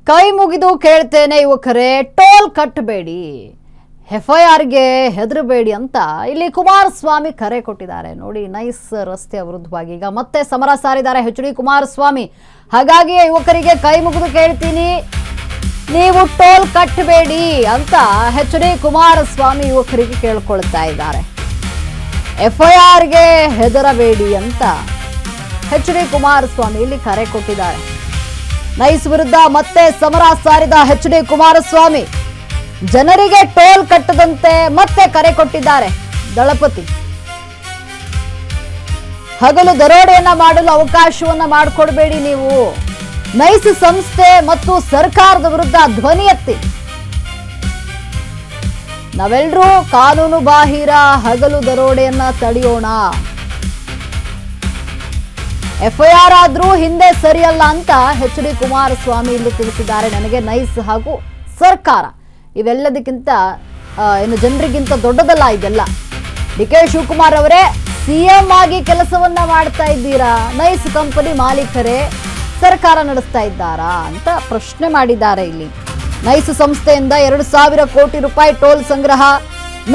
ಕೈ ಮುಗಿದು ಕೇಳ್ತೇನೆ ಯುವಕರೇ, ಟೋಲ್ ಕಟ್ಟಬೇಡಿ, FIRಗೆ ಹೆದರಬೇಡಿ ಅಂತ ಇಲ್ಲಿ ಕುಮಾರಸ್ವಾಮಿ ಕರೆ ಕೊಟ್ಟಿದ್ದಾರೆ. ನೋಡಿ, ನೈಸ್ ರಸ್ತೆ ವಿರುದ್ಧವಾಗಿ ಈಗ ಮತ್ತೆ ಸಮರ ಸಾರಿದ್ದಾರೆ HD ಕುಮಾರಸ್ವಾಮಿ. ಹಾಗಾಗಿ ಯುವಕರಿಗೆ ಕೈ ಮುಗಿದು ಕೇಳ್ತೀನಿ, ನೀವು ಟೋಲ್ ಕಟ್ಟಬೇಡಿ ಅಂತ HD ಕುಮಾರಸ್ವಾಮಿ ಯುವಕರಿಗೆ ಕೇಳ್ಕೊಳ್ತಾ ಇದ್ದಾರೆ. FIRಗೆ ಹೆದರಬೇಡಿ ಅಂತ HD ಕುಮಾರಸ್ವಾಮಿ ಇಲ್ಲಿ ಕರೆ ಕೊಟ್ಟಿದ್ದಾರೆ. ನೈಸ್ ವಿರುದ್ಧ ಮತ್ತೆ ಸಮರ ಸಾರಿದ HD ಕುಮಾರಸ್ವಾಮಿ ಜನರಿಗೆ ಟೋಲ್ ಕಟ್ಟದಂತೆ ಮತ್ತೆ ಕರೆ ಕೊಟ್ಟಿದ್ದಾರೆ. ದಳಪತಿ ಹಗಲು ದರೋಡೆಯನ್ನ ಮಾಡಲು ಅವಕಾಶವನ್ನ ಮಾಡಿಕೊಡಬೇಡಿ, ನೀವು ನೈಸ್ ಸಂಸ್ಥೆ ಮತ್ತು ಸರ್ಕಾರದ ವಿರುದ್ಧ ಧ್ವನಿ ಎತ್ತಿ. ನಾವೆಲ್ಲರೂ ಕಾನೂನು ಬಾಹಿರ ಹಗಲು ದರೋಡೆಯನ್ನ ತಡೆಯೋಣ. FIR ಆದ್ರೂ ಹಿಂದೆ ಸರಿಯಲ್ಲ ಅಂತ HD ಕುಮಾರಸ್ವಾಮಿ ಇಲ್ಲಿ ತಿಳಿಸಿದ್ದಾರೆ. ನನಗೆ ನೈಸ್ ಹಾಗೂ ಸರ್ಕಾರ ಇವೆಲ್ಲದಕ್ಕಿಂತ ಜನರಿಗಿಂತ ದೊಡ್ಡದಲ್ಲ ಇದೆಲ್ಲ. DK ಶಿವಕುಮಾರ್ ಅವರೇ, CM ಆಗಿ ಕೆಲಸವನ್ನ ಮಾಡ್ತಾ ಇದ್ದೀರಾ, ನೈಸ್ ಕಂಪನಿ ಮಾಲೀಕರೇ ಸರ್ಕಾರ ನಡೆಸ್ತಾ ಇದ್ದಾರಾ ಅಂತ ಪ್ರಶ್ನೆ ಮಾಡಿದ್ದಾರೆ. ಇಲ್ಲಿ ನೈಸ್ ಸಂಸ್ಥೆಯಿಂದ 2,000 ಕೋಟಿ ರೂಪಾಯಿ ಟೋಲ್ ಸಂಗ್ರಹ,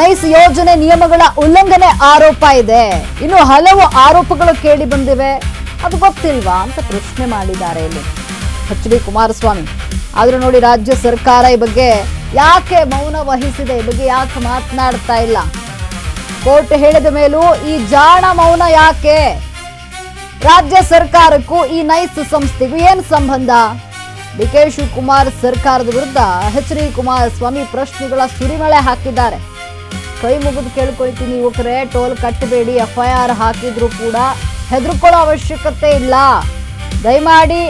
ನೈಸ್ ಯೋಜನೆ ನಿಯಮಗಳ ಉಲ್ಲಂಘನೆ ಆರೋಪ ಇದೆ. ಇನ್ನು ಹಲವು ಆರೋಪಗಳು ಕೇಳಿ ಬಂದಿವೆ, ಅದು ಗೊತ್ತಿಲ್ವಾ ಅಂತ ಪ್ರಶ್ನೆ ಮಾಡಿದ್ದಾರೆ ಇಲ್ಲಿ HD ಕುಮಾರಸ್ವಾಮಿ. ಆದ್ರೂ ನೋಡಿ, ರಾಜ್ಯ ಸರ್ಕಾರ ಈ ಬಗ್ಗೆ ಯಾಕೆ ಮೌನ ವಹಿಸಿದೆ, ಈ ಬಗ್ಗೆ ಯಾಕೆ ಮಾತನಾಡ್ತಾ ಇಲ್ಲ? ಕೋರ್ಟ್ ಹೇಳಿದ ಮೇಲೂ ಈ ಜಾಣ ಮೌನ ಯಾಕೆ? ರಾಜ್ಯ ಸರ್ಕಾರಕ್ಕೂ ಈ ನೈಸ್ ಸಂಸ್ಥೆಗೂ ಏನು ಸಂಬಂಧ? DK ಶಿವಕುಮಾರ್ ಸರ್ಕಾರದ ವಿರುದ್ಧ HD ಕುಮಾರಸ್ವಾಮಿ ಪ್ರಶ್ನೆಗಳ ಸುರಿಮಳೆ ಹಾಕಿದ್ದಾರೆ. ಕೈ ಮುಗಿದು ಕೇಳ್ಕೊಳ್ತೀನಿ ಯುವಕರೇ, ಟೋಲ್ ಕಟ್ಟಬೇಡಿ, FIR ಹಾಕಿದ್ರು ಕೂಡ ಹೆದರ್ಕೊಳ್ಳೋ ಅವಶ್ಯಕತೆ ಇಲ್ಲ, ದಯಮಾಡಿ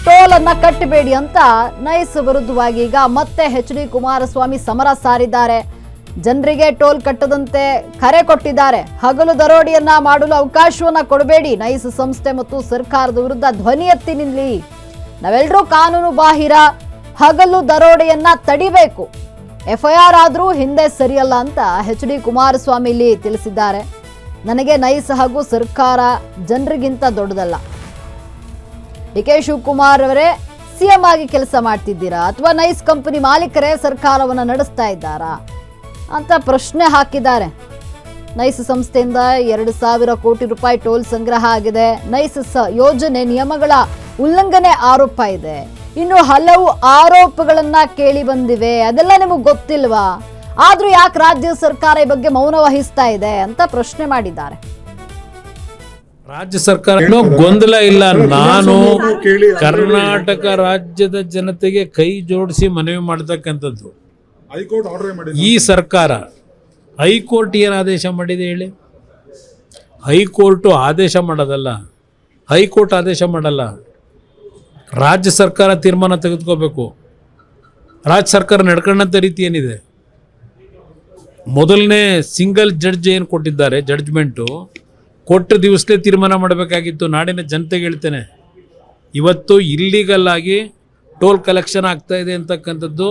ಟೋಲ್ ಅನ್ನ ಕಟ್ಟಬೇಡಿ ಅಂತ ನೈಸ್ ವಿರುದ್ಧವಾಗಿ ಈಗ ಮತ್ತೆ HD ಕುಮಾರಸ್ವಾಮಿ ಸಮರ ಸಾರಿದ್ದಾರೆ. ಜನರಿಗೆ ಟೋಲ್ ಕಟ್ಟದಂತೆ ಕರೆ ಕೊಟ್ಟಿದ್ದಾರೆ. ಹಗಲು ದರೋಡೆಯನ್ನ ಮಾಡಲು ಅವಕಾಶವನ್ನ ಕೊಡಬೇಡಿ, ನೈಸ್ ಸಂಸ್ಥೆ ಮತ್ತು ಸರ್ಕಾರದ ವಿರುದ್ಧ ಧ್ವನಿ ಎತ್ತಿ ನಿಲ್ಲಿ. ನಾವೆಲ್ಲರೂ ಕಾನೂನು ಬಾಹಿರ ಹಗಲು ದರೋಡೆಯನ್ನ ತಡಿಬೇಕು, FIR ಆದ್ರೂ ಹಿಂದೆ ಸರಿಯಲ್ಲ ಅಂತ HD ಕುಮಾರಸ್ವಾಮಿ ಇಲ್ಲಿ ತಿಳಿಸಿದ್ದಾರೆ. ನನಗೆ ನೈಸ್ ಹಾಗೂ ಸರ್ಕಾರ ಜನರಿಗಿಂತ ದೊಡ್ಡದಲ್ಲ. DK ಶಿವಕುಮಾರ್ ಅವರೇ, CM ಆಗಿ ಕೆಲಸ ಮಾಡ್ತಿದ್ದೀರಾ ಅಥವಾ ನೈಸ್ ಕಂಪನಿ ಮಾಲೀಕರೇ ಸರ್ಕಾರವನ್ನು ನಡೆಸ್ತಾ ಇದ್ದಾರಾ ಅಂತ ಪ್ರಶ್ನೆ ಹಾಕಿದ್ದಾರೆ. ನೈಸ್ ಸಂಸ್ಥೆಯಿಂದ 2,000 ಕೋಟಿ ರೂಪಾಯಿ ಟೋಲ್ ಸಂಗ್ರಹ ಆಗಿದೆ, ನೈಸ್ ಯೋಜನೆ ನಿಯಮಗಳ ಉಲ್ಲಂಘನೆ ಆರೋಪ ಇದೆ, ಇನ್ನು ಹಲವು ಆರೋಪಗಳನ್ನ ಕೇಳಿ ಬಂದಿವೆ, ಅದೆಲ್ಲ ನಿಮಗೆ ಗೊತ್ತಿಲ್ವಾ? ಆದ್ರೂ ಯಾಕೆ ರಾಜ್ಯ ಸರ್ಕಾರ ಈ ಬಗ್ಗೆ ಮೌನ ವಹಿಸ್ತಾ ಇದೆ ಅಂತ ಪ್ರಶ್ನೆ ಮಾಡಿದ್ದಾರೆ. ರಾಜ್ಯ ಸರ್ಕಾರ ಗೊಂದಲ ಇಲ್ಲ. ನಾನು ಕರ್ನಾಟಕ ರಾಜ್ಯದ ಜನತೆಗೆ ಕೈ ಜೋಡಿಸಿ ಮನವಿ ಮಾಡತಕ್ಕಂಥದ್ದು, ಈ ಸರ್ಕಾರ ಹೈಕೋರ್ಟ್ ಏನು ಆದೇಶ ಮಾಡಿದೆ ಹೇಳಿ? ಹೈಕೋರ್ಟು ಆದೇಶ ಮಾಡೋದಲ್ಲ, ಹೈಕೋರ್ಟ್ ಆದೇಶ ಮಾಡಲ್ಲ, ರಾಜ್ಯ ಸರ್ಕಾರ ತೀರ್ಮಾನ ತೆಗೆದುಕೋಬೇಕು. ರಾಜ್ಯ ಸರ್ಕಾರ ನಡ್ಕೊಂಡಂಥ ರೀತಿ ಏನಿದೆ? ಮೊದಲನೇ ಸಿಂಗಲ್ ಜಡ್ಜ್ ಏನು ಕೊಟ್ಟಿದ್ದಾರೆ, ಜಡ್ಜ್ಮೆಂಟು ಕೊಟ್ಟ ದಿವಸಲೇ ತೀರ್ಮಾನ ಮಾಡಬೇಕಾಗಿತ್ತು. ನಾಡಿನ ಜನತೆಗೆ ಹೇಳ್ತೇನೆ, ಇವತ್ತು ಇಲ್ಲೀಗಲ್ ಆಗಿ ಟೋಲ್ ಕಲೆಕ್ಷನ್ ಆಗ್ತಾ ಇದೆ ಅಂತಕ್ಕಂಥದ್ದು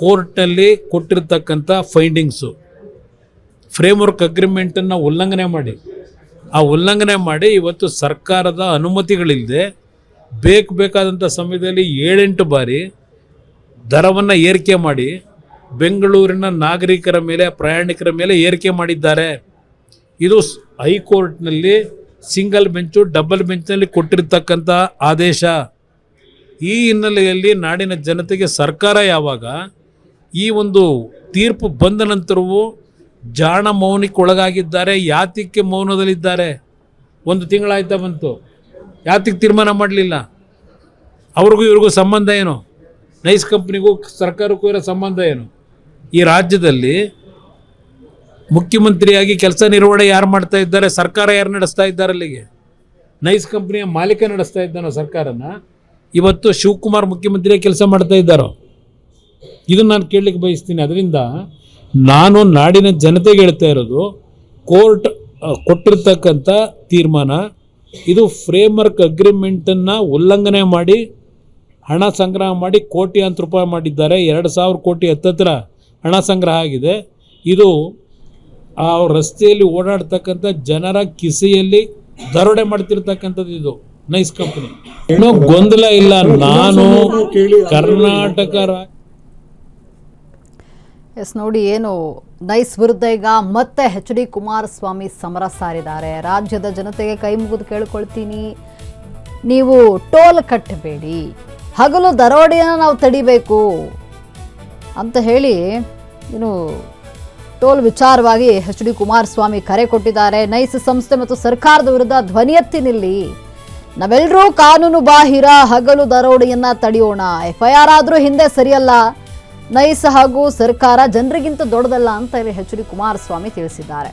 ಕೋರ್ಟ್ನಲ್ಲಿ ಕೊಟ್ಟಿರ್ತಕ್ಕಂಥ ಫೈಂಡಿಂಗ್ಸು, ಫ್ರೇಮ್ವರ್ಕ್ ಅಗ್ರಿಮೆಂಟನ್ನು ಉಲ್ಲಂಘನೆ ಮಾಡಿ ಇವತ್ತು ಸರ್ಕಾರದ ಅನುಮತಿಗಳಿಲ್ಲದೆ ಬೇಕಾದಂಥ ಸಮಯದಲ್ಲಿ 7-8 ಬಾರಿ ದರವನ್ನು ಏರಿಕೆ ಮಾಡಿ ಬೆಂಗಳೂರಿನ ನಾಗರಿಕರ ಮೇಲೆ, ಪ್ರಯಾಣಿಕರ ಮೇಲೆ ಏರಿಕೆ ಮಾಡಿದ್ದಾರೆ. ಇದು ಹೈಕೋರ್ಟ್ನಲ್ಲಿ ಸಿಂಗಲ್ ಬೆಂಚು, ಡಬಲ್ ಬೆಂಚ್ನಲ್ಲಿ ಕೊಟ್ಟಿರ್ತಕ್ಕಂಥ ಆದೇಶ. ಈ ಹಿನ್ನೆಲೆಯಲ್ಲಿ ನಾಡಿನ ಜನತೆಗೆ ಸರ್ಕಾರ ಯಾವಾಗ ಈ ಒಂದು ತೀರ್ಪು ಬಂದ ನಂತರವೂ ಜಾಣ ಮೌನಕ್ಕೆ ಒಳಗಾಗಿದ್ದಾರೆ, ಯಾತಕ್ಕೆ ಮೌನದಲ್ಲಿದ್ದಾರೆ? 1 ತಿಂಗಳಾಯ್ತಾ ಬಂತು, ಯಾತಕ್ಕೆ ತೀರ್ಮಾನ ಮಾಡಲಿಲ್ಲ? ಅವ್ರಿಗೂ ಇವ್ರಿಗೂ ಸಂಬಂಧ ಏನು? ನೈಸ್ ಕಂಪ್ನಿಗೂ ಸರ್ಕಾರಕ್ಕೂ ಇರೋ ಸಂಬಂಧ ಏನು? ಈ ರಾಜ್ಯದಲ್ಲಿ ಮುಖ್ಯಮಂತ್ರಿಯಾಗಿ ಕೆಲಸ ನಿರ್ವಹಣೆ ಯಾರು ಮಾಡ್ತಾ ಇದ್ದಾರೆ? ಸರ್ಕಾರ ಯಾರು ನಡೆಸ್ತಾ ಇದ್ದಾರೆ? ಅಲ್ಲಿಗೆ ನೈಸ್ ಕಂಪ್ನಿಯ ಮಾಲೀಕ ನಡೆಸ್ತಾ ಇದ್ದಾನೋ ಸರ್ಕಾರನ? ಇವತ್ತು ಶಿವಕುಮಾರ್ ಮುಖ್ಯಮಂತ್ರಿಯಾಗಿ ಕೆಲಸ ಮಾಡ್ತಾ ಇದ್ದಾರೋ? ಇದನ್ನು ನಾನು ಕೇಳಲಿಕ್ಕೆ ಬಯಸ್ತೀನಿ. ಅದರಿಂದ ನಾನು ನಾಡಿನ ಜನತೆಗೆ ಹೇಳ್ತಾ ಇರೋದು, ಕೋರ್ಟ್ ಕೊಟ್ಟಿರ್ತಕ್ಕಂಥ ತೀರ್ಮಾನ ಇದು ಫ್ರೇಮ್ವರ್ಕ್ ಅಗ್ರಿಮೆಂಟನ್ನು ಉಲ್ಲಂಘನೆ ಮಾಡಿ ಹಣ ಸಂಗ್ರಹ ಮಾಡಿ ಕೋಟ್ಯಾಂತರ ರೂಪಾಯಿ ಮಾಡಿದ್ದಾರೆ. 2,000 ಕೋಟಿ ಹತ್ತತ್ರ ಹಣ ಸಂಗ್ರಹ ಆಗಿದೆ. ಇದು ಆ ರಸ್ತೆಯಲ್ಲಿ ಓಡಾಡ್ತಕ್ಕಂಥ ಜನರ ಕಿಸೆಯಲ್ಲಿ ದರೋಡೆ ಮಾಡ್ತಿರ್ತಕ್ಕಂಥದ್ದು. ಇದು ನೈಸ್ ಕಂಪನಿ. ಏನೋ ಗೊಂದಲ ಇಲ್ಲ, ನಾನು ಕರ್ನಾಟಕ ಎಸ್ ನೋಡಿ, ಏನು ನೈಸ್ ವಿರುದ್ಧ ಈಗ ಮತ್ತೆ HD ಕುಮಾರಸ್ವಾಮಿ ಸಮರ ಸಾರಿದ್ದಾರೆ. ರಾಜ್ಯದ ಜನತೆಗೆ ಕೈ ಮುಗಿದು ಕೇಳ್ಕೊಳ್ತೀನಿ, ನೀವು ಟೋಲ್ ಕಟ್ಟಬೇಡಿ, ಹಗಲು ದರೋಡೆಯನ್ನು ನಾವು ತಡಿಬೇಕು ಅಂತ ಹೇಳಿ ಏನು ಟೋಲ್ ವಿಚಾರವಾಗಿ HD ಕುಮಾರಸ್ವಾಮಿ ಕರೆ ಕೊಟ್ಟಿದ್ದಾರೆ. ನೈಸ್ ಸಂಸ್ಥೆ ಮತ್ತು ಸರ್ಕಾರದ ವಿರುದ್ಧ ಧ್ವನಿ ಎತ್ತಿ ನಿಲ್ಲಿ, ನಾವೆಲ್ಲರೂ ಕಾನೂನು ಬಾಹಿರ ಹಗಲು ದರೋಡೆಯನ್ನ ತಡೆಯೋಣ, FIR ಆದ್ರೂ ಹಿಂದೆ ಸರಿಯಲ್ಲ, ನೈಸ್ ಹಾಗೂ ಸರ್ಕಾರ ಜನರಿಗಿಂತ ದೊಡ್ಡದಲ್ಲ ಅಂತ ಹೇಳಿ HD ಕುಮಾರಸ್ವಾಮಿ ತಿಳಿಸಿದ್ದಾರೆ.